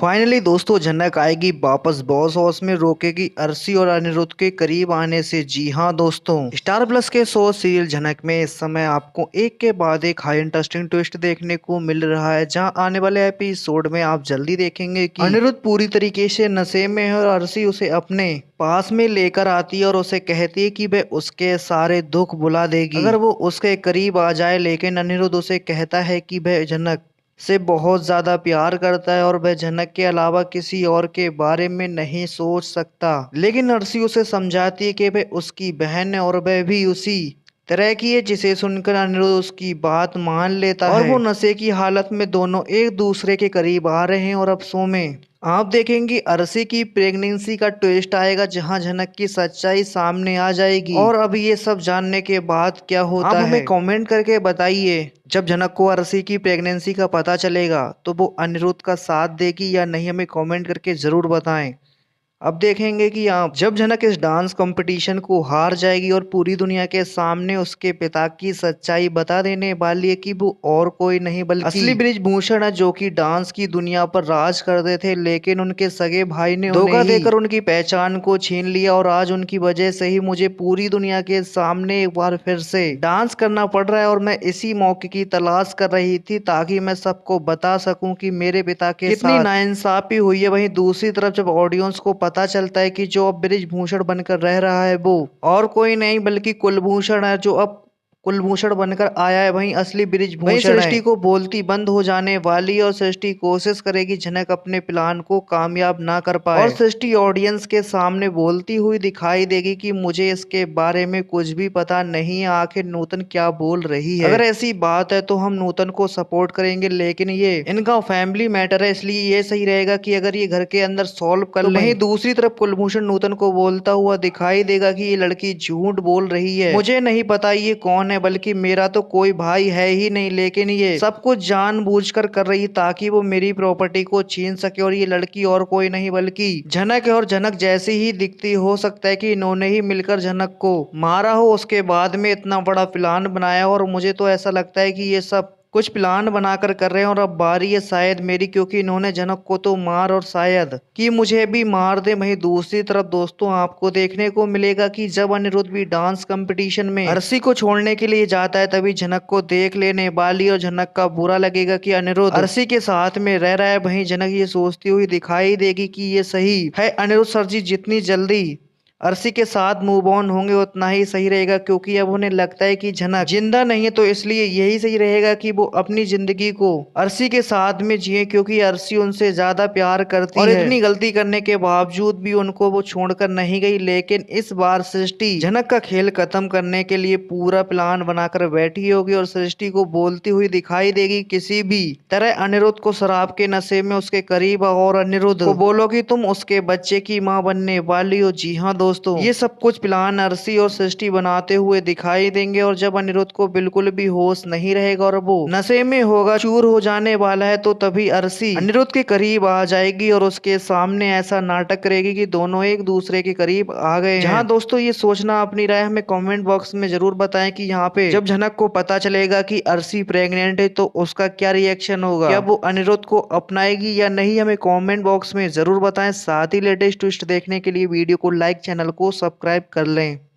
Finally दोस्तों झनक आएगी वापस बॉस हाउस में, रोकेगी अर्शी और अनिरुद्ध के करीब आने से। जी हाँ दोस्तों, स्टार प्लस के शो सीरियल झनक में इस समय आपको एक के बाद एक हाई इंटरेस्टिंग ट्विस्ट देखने को मिल रहा है, जहां आने वाले एपिसोड में आप जल्दी देखेंगे कि अनिरुद्ध पूरी तरीके से नशे में है और अर्शी उसे अपने पास में लेकर आती है और उसे कहती है कि वह उसके सारे दुख भुला देगी अगर वो उसके करीब आ जाए। लेकिन अनिरुद्ध उसे कहता है कि वह झनक से बहुत ज्यादा प्यार करता है और वह झनक के अलावा किसी और के बारे में नहीं सोच सकता। लेकिन अर्शी उसे समझाती है कि वह उसकी बहन है और वह भी उसी तरह की है, जिसे सुनकर अनिरुद्ध उसकी बात मान लेता है और वो नशे की हालत में दोनों एक दूसरे के करीब आ रहे हैं। और अब शो में आप देखेंगे अर्शी की प्रेगनेंसी का ट्विस्ट आएगा, जहां झनक की सच्चाई सामने आ जाएगी। और अब ये सब जानने के बाद क्या होता है, आप हमें कमेंट करके बताइए। जब झनक को अर्शी की प्रेगनेंसी का पता चलेगा तो वो अनिरुद्ध का साथ देगी या नहीं, हमें कमेंट करके जरूर बताएं। अब देखेंगे कि आप जब झनक इस डांस कंपटीशन को हार जाएगी और पूरी दुनिया के सामने उसके पिता की सच्चाई बता देने वाली है कि वो और कोई नहीं बल्कि असली बृजभूषण है, जो कि डांस की दुनिया पर राज करते थे। लेकिन उनके सगे भाई ने धोखा देकर उनकी पहचान को छीन लिया और आज उनकी वजह से ही मुझे पूरी दुनिया के सामने एक बार फिर से डांस करना पड़ रहा है। और मैं इसी मौके की तलाश कर रही थी ताकि मैं सबको बता सकूं कि मेरे पिता के कितनी नाइंसाफी हुई है। वहीं दूसरी तरफ जब ऑडियंस को पता चलता है कि जो अब बृजभूषण बनकर रह रहा है वो और कोई नहीं बल्कि कुलभूषण है, जो अब कुलभूषण बनकर आया है, वहीं असली बृजभूषण है। सृष्टि को बोलती बंद हो जाने वाली है और सृष्टि कोशिश करेगी झनक अपने प्लान को कामयाब ना कर पाए। और सृष्टि ऑडियंस के सामने बोलती हुई दिखाई देगी कि मुझे इसके बारे में कुछ भी पता नहीं है, आखिर नूतन क्या बोल रही है। अगर ऐसी बात है तो हम नूतन को सपोर्ट करेंगे, लेकिन ये इनका फैमिली मैटर है, इसलिए ये सही रहेगा कि अगर ये घर के अंदर सॉल्व कर लें। वहीं दूसरी तरफ कुलभूषण नूतन को बोलता हुआ दिखाई देगा कि ये लड़की झूठ बोल रही है, मुझे नहीं पता ये कौन है, बल्कि मेरा तो कोई भाई है ही नहीं, लेकिन ये सब कुछ जानबूझकर कर रही ताकि वो मेरी प्रॉपर्टी को छीन सके। और ये लड़की और कोई नहीं बल्कि झनक है और झनक जैसी ही दिखती, हो सकता है कि इन्होंने ही मिलकर झनक को मारा हो, उसके बाद में इतना बड़ा प्लान बनाया। और मुझे तो ऐसा लगता है कि ये सब कुछ प्लान बनाकर कर रहे हैं और अब बारी है शायद मेरी, क्योंकि इन्होंने जनक को तो मार और शायद कि मुझे भी मार दे। वहीं दूसरी तरफ दोस्तों आपको देखने को मिलेगा कि जब अनिरुद्ध भी डांस कंपटीशन में अर्शी को छोड़ने के लिए जाता है, तभी झनक को देख लेने वाली और झनक का बुरा लगेगा कि अनिरुद्ध अर्शी के साथ में रह रहा है। वहीं झनक ये सोचती हुई दिखाई देगी कि ये सही है, अनिरुद्ध सर जी जितनी जल्दी अर्शी के साथ मूव ऑन होंगे उतना ही सही रहेगा, क्योंकि अब उन्हें लगता है कि झनक जिंदा नहीं है, तो इसलिए यही सही रहेगा कि वो अपनी जिंदगी को अर्शी के साथ में जिए, क्योंकि अर्शी उनसे ज्यादा प्यार करती है। और इतनी गलती करने के बावजूद भी उनको वो छोड़कर नहीं गई। लेकिन इस बार सृष्टि झनक का खेल खत्म करने के लिए पूरा प्लान बनाकर बैठी होगी और सृष्टि को बोलती हुई दिखाई देगी किसी भी तरह अनिरुद्ध को शराब के नशे में उसके करीब आओ और अनिरुद्ध को बोलो कि तुम उसके बच्चे की माँ बनने वाली हो। जी हाँ दोस्तों, ये सब कुछ प्लान अर्शी और सृष्टि बनाते हुए दिखाई देंगे। और जब अनिरुद्ध को बिल्कुल भी होश नहीं रहेगा और वो नशे में होगा, चूर हो जाने वाला है, तो तभी अर्शी अनिरुद्ध के करीब आ जाएगी और उसके सामने ऐसा नाटक करेगी कि दोनों एक दूसरे के करीब आ गए हैं। जहाँ दोस्तों ये सोचना अपनी राय हमें कमेंट बॉक्स में जरूर बताएं कि यहाँ पे जब झनक को पता चलेगा कि अर्शी प्रेग्नेंट है तो उसका क्या रिएक्शन होगा, क्या वो अनिरुद्ध को अपनाएगी या नहीं, हमें कमेंट बॉक्स में जरूर बताएं। साथ ही लेटेस्ट ट्विस्ट देखने के लिए वीडियो को लाइक, चैनल को सब्सक्राइब कर लें।